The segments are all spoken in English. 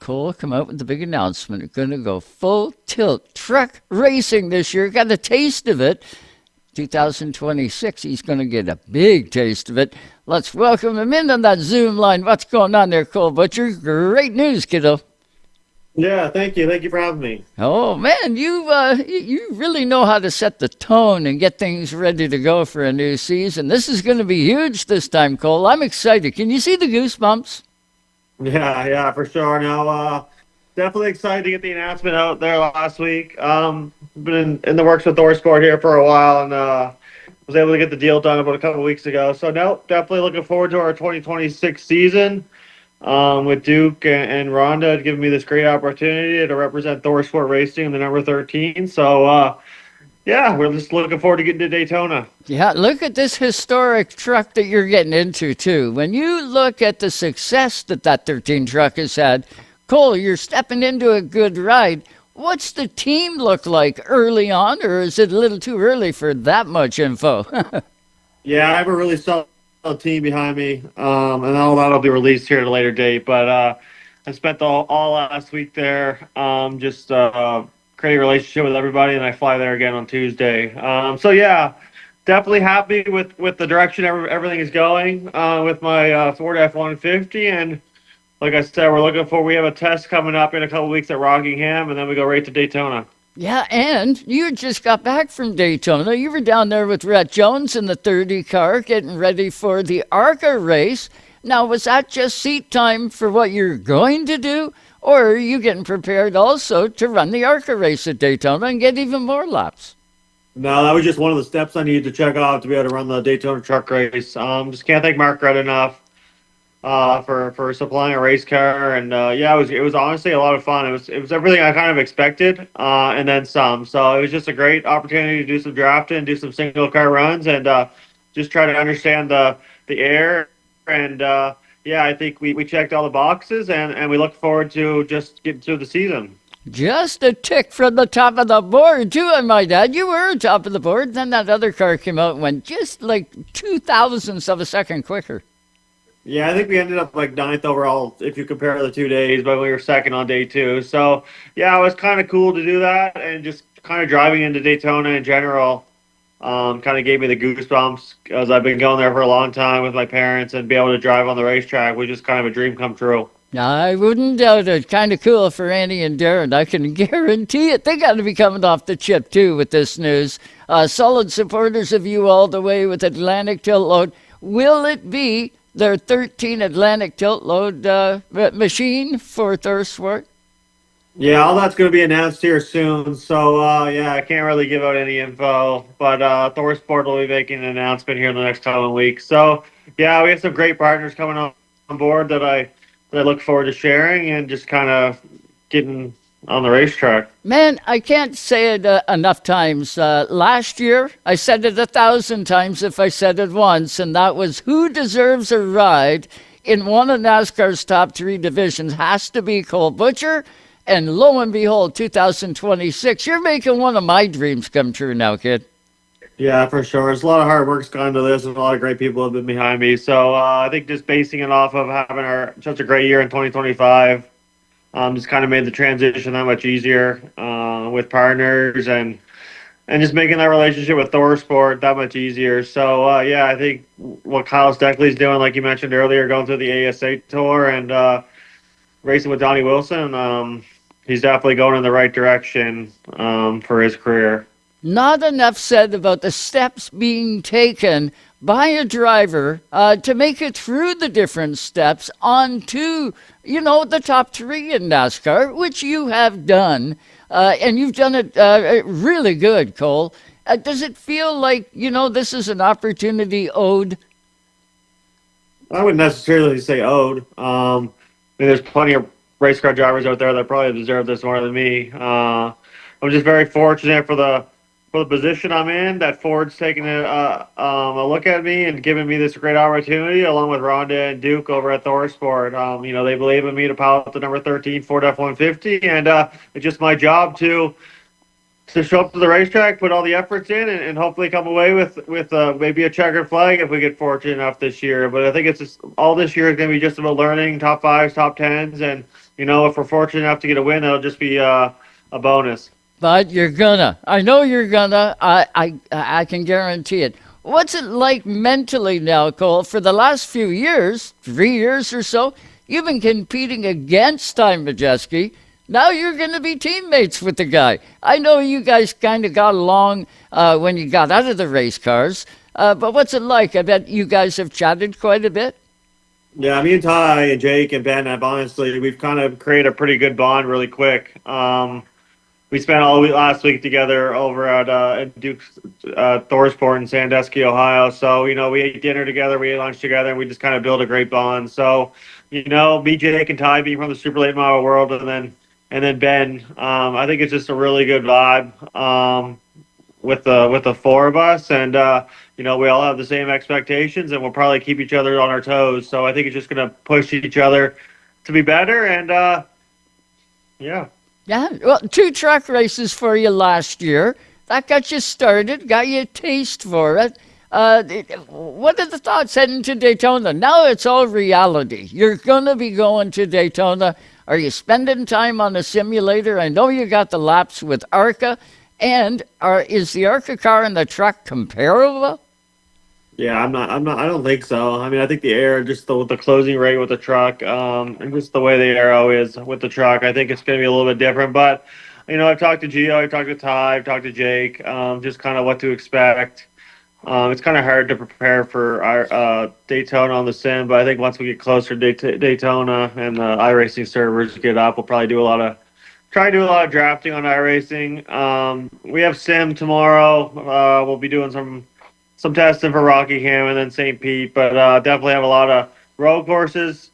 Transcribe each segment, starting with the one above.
Cole come out with the big announcement. We're going to go full tilt truck racing this year. Got a taste of it. 2026, he's going to get a big taste of it. Let's welcome him in on that Zoom line. What's going on there, Cole Butcher? Great news, kiddo. Yeah, thank you. Thank you for having me. Oh man, you really know how to set the tone and get things ready to go for a new season. This is going to be huge this time, Cole. I'm excited. Can you see the goosebumps? Yeah, for sure. Now, definitely excited to get the announcement out there last week. Been in the works with ThorSport here for a while, and was able to get the deal done about a couple of weeks ago. So, no, definitely looking forward to our 2026 season. With Duke and Rhonda giving me this great opportunity to represent ThorSport Racing in the number 13. So, yeah, we're just looking forward to getting to Daytona. Yeah, look at this historic truck that you're getting into, too. When you look at the success that 13 truck has had, Cole, you're stepping into a good ride. What's the team look like early on, or is it a little too early for that much info? Yeah, I have a really solid team behind me, and all that'll be released here at a later date. But I spent all last week there, just creating a relationship with everybody, and I fly there again on Tuesday. So yeah, definitely happy with the direction everything is going with my Ford F-150, and like I said, we have a test coming up in a couple weeks at Rockingham, and then we go right to Daytona. Yeah, and you just got back from Daytona. You were down there with Rhett Jones in the 30 car getting ready for the ARCA race. Now, was that just seat time for what you're going to do? Or are you getting prepared also to run the ARCA race at Daytona and get even more laps? No, that was just one of the steps I needed to check off to be able to run the Daytona truck race. Just can't thank Mark Red enough for supplying a race car, and yeah, it was honestly a lot of fun. It was everything I kind of expected, and then some. So it was just a great opportunity to do some drafting, do some single car runs, and just try to understand the air. And yeah, I think we checked all the boxes, and we look forward to just getting through the season. Just a tick from the top of the board, too, and my dad. You were top of the board. Then that other car came out and went just like 0.02 of a second quicker. Yeah, I think we ended up like ninth overall if you compare the 2 days, but we were second on day two. So yeah, it was kind of cool to do that, and just kind of driving into Daytona in general, kind of gave me the goosebumps because I've been going there for a long time with my parents, and be able to drive on the racetrack was just kind of a dream come true. I wouldn't doubt it. Kind of cool for Annie and Darren. I can guarantee it. They got to be coming off the chip, too, with this news. Solid supporters of you all the way with Atlantic Tilt Load. Will it be their 13 Atlantic Tilt Load machine for ThorSport? Yeah, all that's going to be announced here soon. So yeah, I can't really give out any info, but ThorSport will be making an announcement here in the next couple of weeks. So yeah, we have some great partners coming on board that I look forward to sharing and just kind of getting on the racetrack. Man, I can't say it enough times. Last year, I said it 1,000 times if I said it once, and that was who deserves a ride in one of NASCAR's top three divisions has to be Cole Butcher. And lo and behold, 2026, you're making one of my dreams come true now, kid. Yeah, for sure. There's a lot of hard work's gone into this, and a lot of great people have been behind me. So I think just basing it off of having such a great year in 2025, just kind of made the transition that much easier with partners, and just making that relationship with ThorSport that much easier. So yeah, I think what Kyle Steckley's doing, like you mentioned earlier, going through the ASA tour and racing with Donnie Wilson, he's definitely going in the right direction for his career. Not enough said about the steps being taken by a driver to make it through the different steps onto, the top three in NASCAR, which you have done. And you've done it really good, Cole. Does it feel like, this is an opportunity owed? I wouldn't necessarily say owed. I mean, there's plenty of race car drivers out there that probably deserve this more than me. I'm just very fortunate for the position I'm in, that Ford's taking a look at me and giving me this great opportunity, along with Rhonda and Duke over at ThorSport. They believe in me to pilot the number 13 Ford F-150, and it's just my job to to show up to the racetrack, put all the efforts in, and hopefully come away with maybe a checkered flag if we get fortunate enough this year. But I think it's just, all this year is going to be just about learning top fives, top tens, and if we're fortunate enough to get a win, that'll just be a bonus. But you're gonna. I know you're gonna. I can guarantee it. What's it like mentally now, Cole? For the last few years, 3 years or so, you've been competing against Ty Majeski. Now you're going to be teammates with the guy. I know you guys kind of got along when you got out of the race cars, but what's it like? I bet you guys have chatted quite a bit. Yeah, me and Ty and Jake and Ben have honestly, we've kind of created a pretty good bond really quick. We spent all last week together over at Duke's ThorSport in Sandusky, Ohio. So we ate dinner together, we ate lunch together, and we just kind of built a great bond. So me, Jake, and Ty being from the super late model world, and then Ben, I think it's just a really good vibe with the four of us, and we all have the same expectations, and we'll probably keep each other on our toes. So I think it's just going to push each other to be better, and yeah. Yeah, well, 2 truck races for you last year. That got you started, got you a taste for it. What are the thoughts heading to Daytona? Now it's all reality. You're going to be going to Daytona. Are you spending time on a simulator? I know you got the laps with ARCA. And is the ARCA car and the truck comparable? Yeah, I'm not. I don't think so. I mean, I think the air, just the closing rate with the truck, and just the way the aero is with the truck, I think it's going to be a little bit different. But I've talked to Gio, I've talked to Ty, I've talked to Jake, just kind of what to expect. It's kind of hard to prepare for our Daytona on the sim, but I think once we get closer to Daytona and the iRacing servers get up, we'll probably try to do a lot of drafting on iRacing. We have sim tomorrow. We'll be doing some testing for Rockingham and then St. Pete, but definitely have a lot of road courses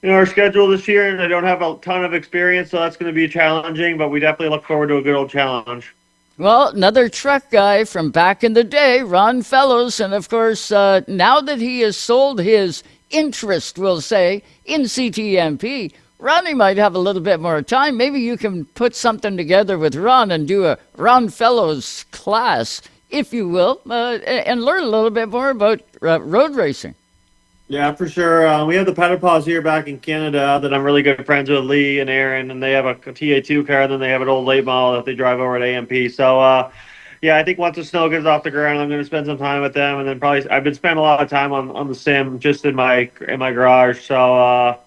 in our schedule this year, and I don't have a ton of experience, so that's going to be challenging, but we definitely look forward to a good old challenge. Well, another truck guy from back in the day, Ron Fellows, and of course, now that he has sold his interest, we'll say, in CTMP, Ronnie might have a little bit more time. Maybe you can put something together with Ron and do a Ron Fellows class, if you will, and learn a little bit more about road racing. Yeah, for sure. We have the pedal paws here back in Canada that I'm really good friends with, Lee and Aaron, and they have a TA2 car, and then they have an old late model that they drive over at AMP. So, yeah, I think once the snow gets off the ground, I'm going to spend some time with them, and then probably I've been spending a lot of time on the sim just in my garage. So,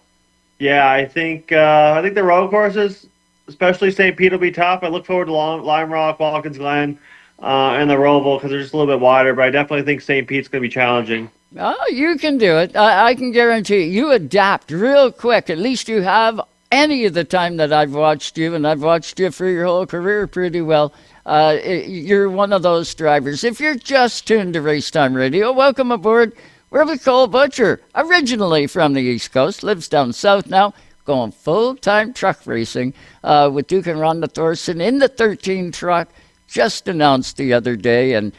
yeah, I think the road courses, especially St. Pete, will be tough. I look forward to Lime Rock, Watkins Glen, and the Roval because they're just a little bit wider. But I definitely think St. Pete's going to be challenging. Oh, you can do it. I can guarantee you adapt real quick. At least you have any of the time that I've watched you, and I've watched you for your whole career pretty well. You're one of those drivers. If you're just tuned to Racetime Radio, welcome aboard. We're with Cole Butcher, originally from the East Coast, lives down south now, going full-time truck racing with Duke and Rhonda Thorson in the 13 truck, just announced the other day, and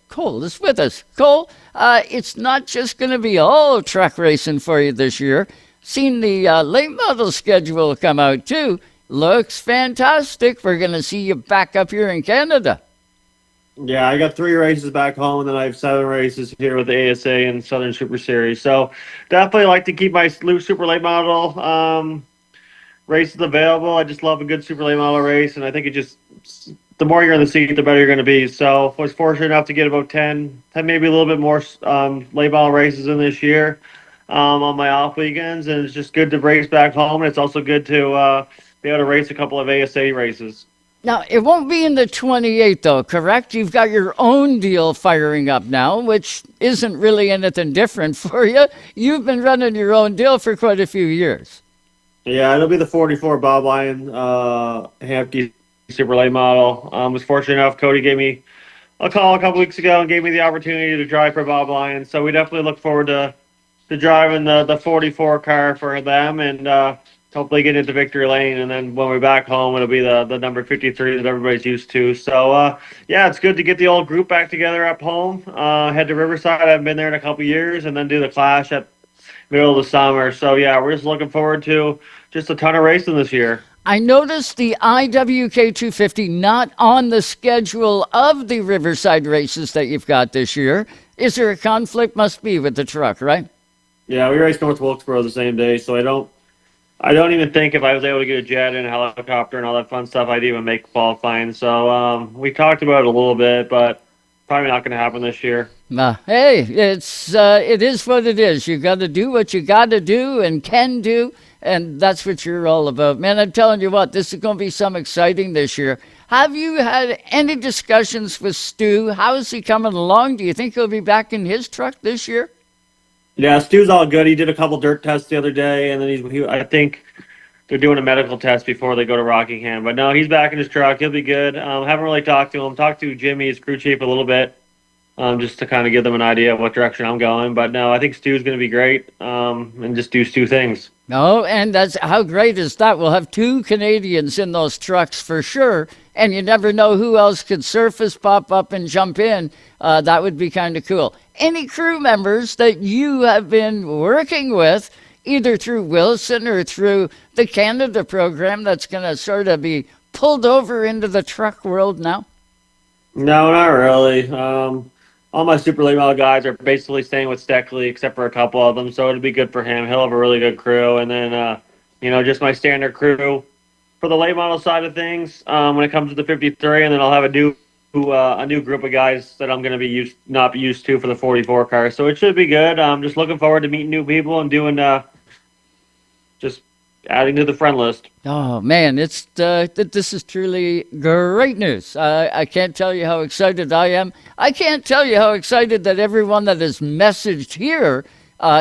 Cole is with us. Cole, it's not just going to be all truck racing for you this year. Seen the late model schedule come out too. Looks fantastic. We're going to see you back up here in Canada. Yeah, I got 3 races back home, and then I have 7 races here with the ASA and Southern Super Series. So definitely like to keep my super late model races available. I just love a good super late model race, and I think the more you're in the seat, the better you're going to be. So I was fortunate enough to get about 10 maybe a little bit more late model races in this year on my off weekends, and it's just good to race back home, and it's also good to be able to race a couple of ASA races. Now, it won't be in the 28, though, correct? You've got your own deal firing up now, which isn't really anything different for you. You've been running your own deal for quite a few years. Yeah, it'll be the 44 Bob Lyon Hamke Super Late model. Was fortunate enough, Cody gave me a call a couple weeks ago and gave me the opportunity to drive for Bob Lyon. So we definitely look forward to driving the 44 car for them, and hopefully get into victory lane, and then when we're back home, it'll be the number 53 that everybody's used to. So, yeah, it's good to get the old group back together up home. Head to Riverside. I haven't been there in a couple years, and then do the Clash at middle of the summer. So, yeah, we're just looking forward to just a ton of racing this year. I noticed the IWK 250 not on the schedule of the Riverside races that you've got this year. Is there a conflict? Must be with the truck, right? Yeah, we raced North Wilkesboro the same day, so I don't even think if I was able to get a jet and a helicopter and all that fun stuff, I'd even make qualifying. So we talked about it a little bit, but probably not going to happen this year. Hey, it is what it is. You got to do what you got to do and can do, and that's what you're all about, man. I'm telling you what, this is going to be some exciting this year. Have you had any discussions with Stu? How is he coming along? Do you think he'll be back in his truck this year? Yeah, Stu's all good. He did a couple dirt tests the other day, and then I think they're doing a medical test before they go to Rockingham. But no, he's back in his truck. He'll be good. Haven't really talked to him. Talked to Jimmy, his crew chief, a little bit, just to kind of give them an idea of what direction I'm going. But no, I think Stu's going to be great, and just do Stu things. No, and that's how great is that? We'll have two Canadians in those trucks for sure, and you never know who else could surface, pop up, and jump in. That would be kind of cool. Any crew members that you have been working with, either through Wilson or through the Canada program, that's going to sort of be pulled over into the truck world now? No, not really. All my super late model guys are basically staying with Steckley, except for a couple of them. So it'll be good for him. He'll have a really good crew, and then just my standard crew for the late model side of things. When it comes to the 53, and then I'll have a new group of guys that I'm going to be not used to for the 44 car. So it should be good. I'm just looking forward to meeting new people and doing just adding to the friend list. Oh man, this is truly great news. I can't tell you how excited I am. I can't tell you how excited that everyone that is messaged here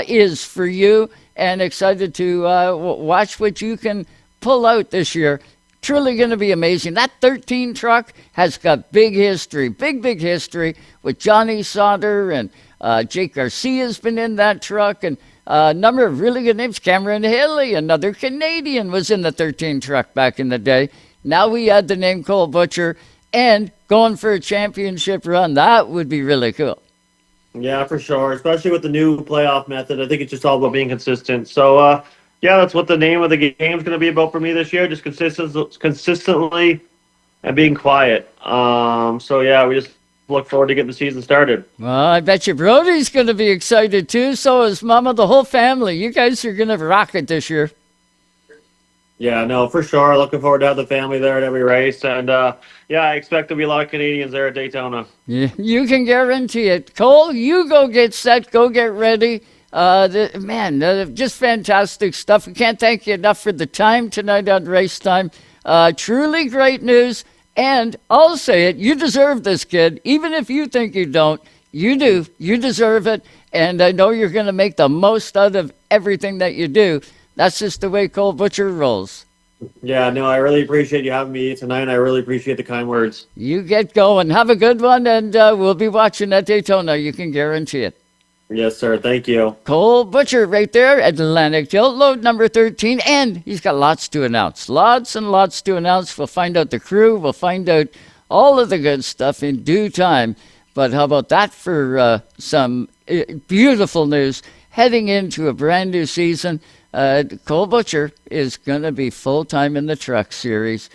is for you, and excited to watch what you can pull out this year. Truly going to be amazing. That 13 truck has got big history with Johnny Sauter, and Jake Garcia's been in that truck, and a number of really good names. Cameron Haley, another Canadian, was in the 13 truck back in the day. Now we add the name Cole Butcher, and going for a championship run. That would be really cool. Yeah, for sure. Especially with the new playoff method. I think it's just all about being consistent. So, yeah, that's what the name of the game is going to be about for me this year. Just consistently and being quiet. So, yeah, we just look forward to getting the season started. Well, I bet you Brody's going to be excited too. So is Mama, the whole family. You guys are going to rock it this year. Yeah, no, for sure. Looking forward to have the family there at every race. And, yeah, I expect there'll be a lot of Canadians there at Daytona. Yeah, you can guarantee it. Cole, you go get set. Go get ready. Just fantastic stuff. We can't thank you enough for the time tonight on Race Time. Truly great news. And I'll say it, you deserve this, kid. Even if you think you don't, you do. You deserve it. And I know you're going to make the most out of everything that you do. That's just the way Cole Butcher rolls. Yeah, no, I really appreciate you having me tonight. I really appreciate the kind words. You get going. Have a good one, and we'll be watching at Daytona. You can guarantee it. Yes, sir. Thank you. Cole Butcher right there, Atlantic Tilt, load number 13, and he's got lots to announce. Lots and lots to announce. We'll find out the crew. We'll find out all of the good stuff in due time. But how about that for some beautiful news heading into a brand new season? Cole Butcher is going to be full-time in the Truck Series.